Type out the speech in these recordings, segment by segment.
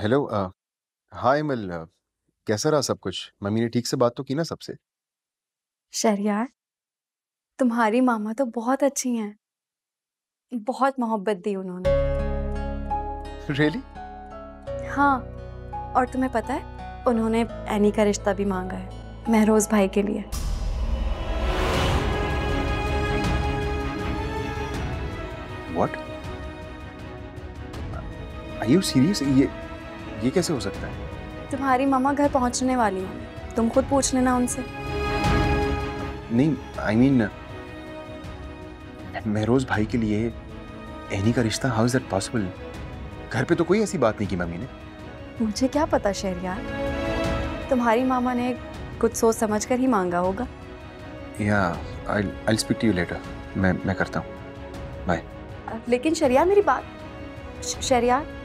Hello. हाय email. कैसा रहा सब कुछ? मम्मी ने ठीक से बात तो की ना सबसे? शहरयार, तुम्हारी मामा तो बहुत अच्छी हैं। बहुत मोहब्बत दी उन्होंने। रियली? हाँ, और तुम्हें पता है उन्होंने एनी का रिश्ता भी मांगा है महरोज भाई के लिए। व्हाट? Are you serious? ये कैसे हो सकता है? तुम्हारी मामा घर पहुंचने वाली हैं, तुम खुद पूछ लेना उनसे। नहीं, आई मीन महरोज भाई के लिए एनी का रिश्ता, हाउ इज दैट पॉसिबल? घर पे तो कोई ऐसी बात नहीं की मम्मी ने। मुझे क्या पता शहरयार, तुम्हारी मामा ने कुछ सोच समझ कर ही मांगा होगा। या I speak to you later. मैं करता हूँ। बाय। लेकिन शहरयार मेरी बात, शहरयार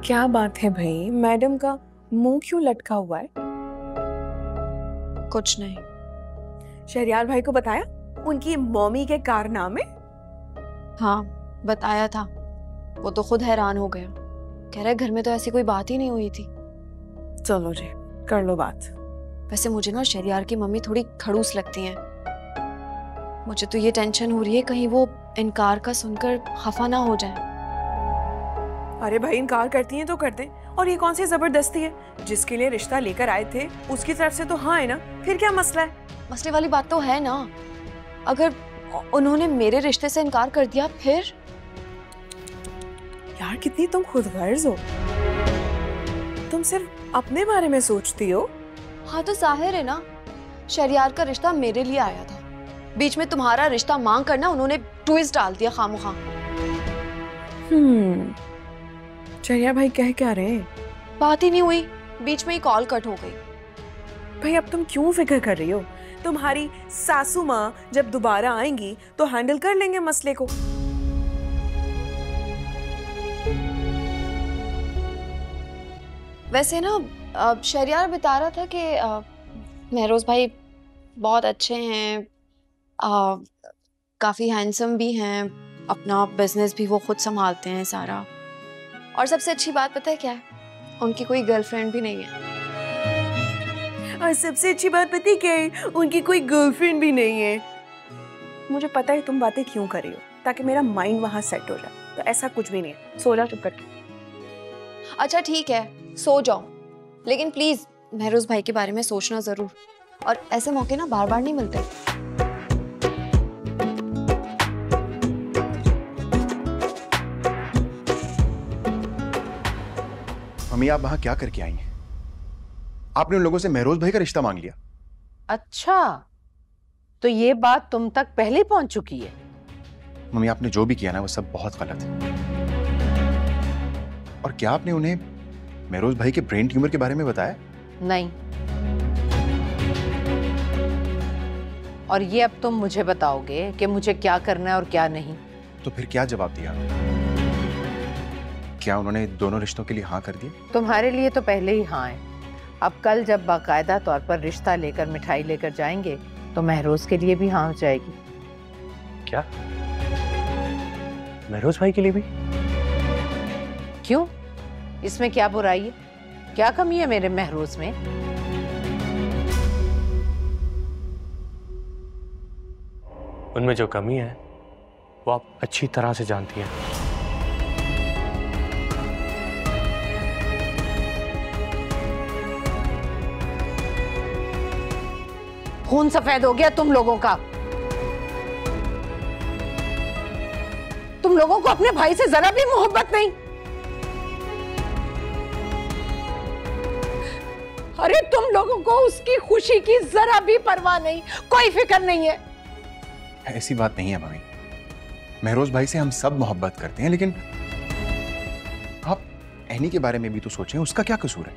क्या बात है भाई, मैडम का मुंह क्यों लटका हुआ है? कुछ नहीं। शहरयार भाई को बताया उनकी मम्मी के कारनामे? हाँ, बताया था। वो तो खुद हैरान हो गया, कह रहा घर में तो ऐसी कोई बात ही नहीं हुई थी। चलो जी, कर लो बात। वैसे मुझे ना शहरयार की मम्मी थोड़ी खड़ूस लगती हैं। मुझे तो ये टेंशन हो रही है कहीं वो इनकार का सुनकर खफा ना हो जाए। अरे भाई, इनकार करती हैं तो कर दें, और ये कौन सी जबरदस्ती है? जिसके लिए रिश्ता लेकर आए थे उसकी तरफ से तो हाँ है ना, फिर क्या मसला है? मसले वाली बात तो है ना, अगर उन्होंने मेरे रिश्ते से इनकार कर दिया फिर? यार कितनी तुम खुदगर्ज हो, तुम सिर्फ अपने बारे में सोचती हो। हाँ तो जाहिर है ना, शहरयार का रिश्ता मेरे लिए आया था, बीच में तुम्हारा रिश्ता मांग करना उन्होंने ट्विस्ट डाल दिया खामोखा। शहरयार भाई कह क्या रहे? बात ही नहीं हुई, बीच में ही कॉल कट हो गई। भाई अब तुम क्यों फिक्र कर रही हो? तुम्हारी सासू माँ जब दोबारा आएंगी तो हैंडल कर लेंगे मसले को। वैसे ना शहरयार बता रहा था कि महरोज भाई बहुत अच्छे हैं, काफी हैंडसम भी हैं, अपना बिजनेस भी वो खुद संभालते हैं सारा, और सबसे अच्छी बात पता है क्या है, उनकी कोई गर्लफ्रेंड भी नहीं है। और सबसे अच्छी बात पता है क्या है? उनकी कोई गर्लफ्रेंड भी नहीं है। मुझे पता है तुम बातें क्यों कर रही हो, ताकि मेरा माइंड वहां सेट हो जाए। तो ऐसा कुछ भी नहीं है, सो जा चुप करके। अच्छा ठीक है, सो जाओ, लेकिन प्लीज महरोज भाई के बारे में सोचना जरूर, और ऐसे मौके ना बार बार नहीं मिलते। मम्मी, आप वहां क्या करके आई हैं? आपने उन लोगों से महरोज भाई का रिश्ता मांग लिया? अच्छा, तो ये बात तुम तक पहले पहुंच चुकी है? मम्मी, आपने जो भी किया ना वो सब बहुत गलत है। और क्या आपने उन्हें महरोज भाई के ब्रेन ट्यूमर के बारे में बताया? नहीं। और ये अब तुम मुझे बताओगे कि मुझे क्या करना है और क्या नहीं? तो फिर क्या जवाब दिया? क्या उन्होंने दोनों रिश्तों के लिए हाँ कर दिया? तुम्हारे लिए तो पहले ही हाँ है। अब कल जब बाकायदा तौर पर रिश्ता लेकर मिठाई लेकर जाएंगे तो महरोज के लिए भी हाँ हो जाएगी। क्या? महरोज भाई के लिए भी? क्यों? इसमें क्या बुराई है? क्या कमी है मेरे महरोज में? उनमें जो कमी है वो आप अच्छी तरह से जानती हैं। खून सफेद हो गया तुम लोगों का। तुम लोगों को अपने भाई से जरा भी मोहब्बत नहीं। अरे तुम लोगों को उसकी खुशी की जरा भी परवाह नहीं, कोई फिक्र नहीं है। ऐसी बात नहीं है मम्मी, महरोज भाई से हम सब मोहब्बत करते हैं, लेकिन एनी के बारे में भी तो सोचें, उसका क्या कसूर है?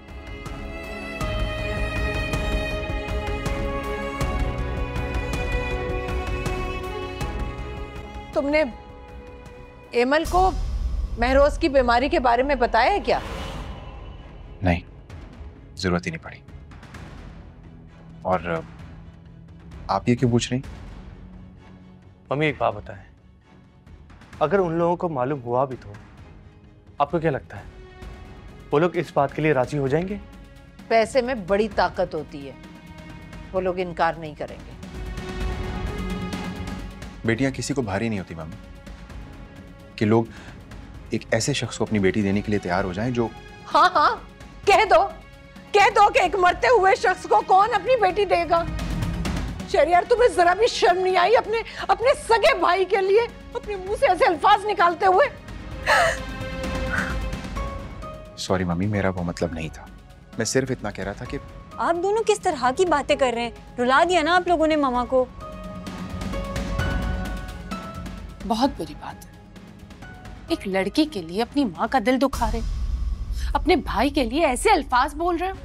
तुमने एमल को महरोज की बीमारी के बारे में बताया है क्या? नहीं, जरूरत ही नहीं पड़ी। और आप ये क्यों पूछ रही? मम्मी एक बात बताएं, अगर उन लोगों को मालूम हुआ भी तो आपको क्या लगता है वो लोग इस बात के लिए राजी हो जाएंगे? पैसे में बड़ी ताकत होती है, वो लोग इनकार नहीं करेंगे। बेटियां किसी को भारी नहीं होती मम्मी, कि लोग एक ऐसे शख्स को अपनी बेटी देने के लिए तैयार हो जाएं जो... हाँ हाँ, कह दो कि एक मरते हुए शख्स को कौन अपनी बेटी देगा। शहरयार, तुम्हें जरा भी शर्म नहीं आई अपने सगे भाई के लिए अपने मुंह से ऐसे अल्फाज निकालते हुए? सॉरी मम्मी, मेरा वो मतलब नहीं था। मैं सिर्फ इतना कह रहा था कि... आप दोनों किस तरह की बातें कर रहे हैं? रुला दिया ना आप लोगों ने मामा को। बहुत बुरी बात है, एक लड़की के लिए अपनी माँ का दिल दुखा रहे, अपने भाई के लिए ऐसे अल्फाज बोल रहे हो।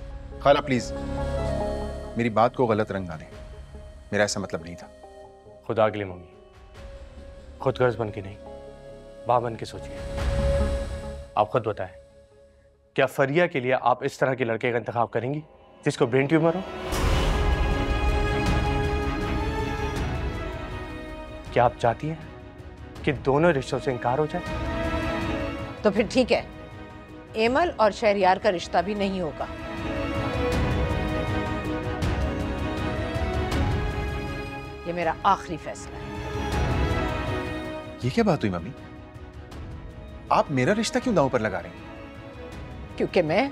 खाला प्लीज मेरी बात को गलत रंग ना दें, मेरा ऐसा मतलब नहीं था। खुदा के लिए मम्मी, खुदगर्ज बन के नहीं, बाप बन के सोचिए। आप खुद बताएं, क्या फरिया के लिए आप इस तरह के लड़के का इंतखाब करेंगी जिसको ब्रेन ट्यूमर हो? क्या आप चाहती हैं कि दोनों रिश्तों से इनकार हो जाए? तो फिर ठीक है, एमल और शहरयार का रिश्ता भी नहीं होगा। ये मेरा आखिरी फैसला है। ये क्या बात हुई मम्मी? आप मेरा रिश्ता क्यों दांव पर लगा रहे हैं? क्योंकि मैं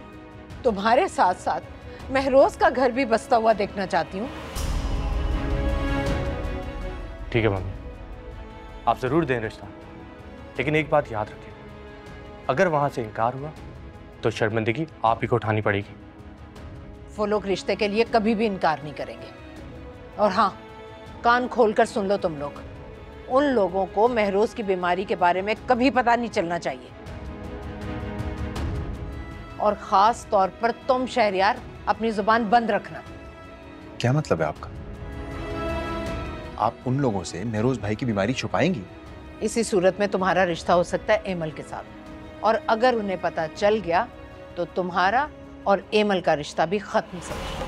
तुम्हारे साथ साथ महरोज का घर भी बसता हुआ देखना चाहती हूँ। ठीक है मम्मी, आप जरूर दें रिश्ता, लेकिन एक बात याद रखें, अगर वहां से इनकार हुआ तो शर्मिंदगी आप ही को उठानी पड़ेगी। वो लोग रिश्ते के लिए कभी भी इनकार नहीं करेंगे। और हाँ, कान खोलकर सुन लो तुम लोग, उन लोगों को महरोज की बीमारी के बारे में कभी पता नहीं चलना चाहिए। और खास तौर पर तुम शहरयार अपनी जुबान बंद रखना। क्या मतलब है आपका? आप उन लोगों से महरोज भाई की बीमारी छुपाएंगी? इसी सूरत में तुम्हारा रिश्ता हो सकता है एमल के साथ, और अगर उन्हें पता चल गया तो तुम्हारा और एमल का रिश्ता भी खत्म समझो।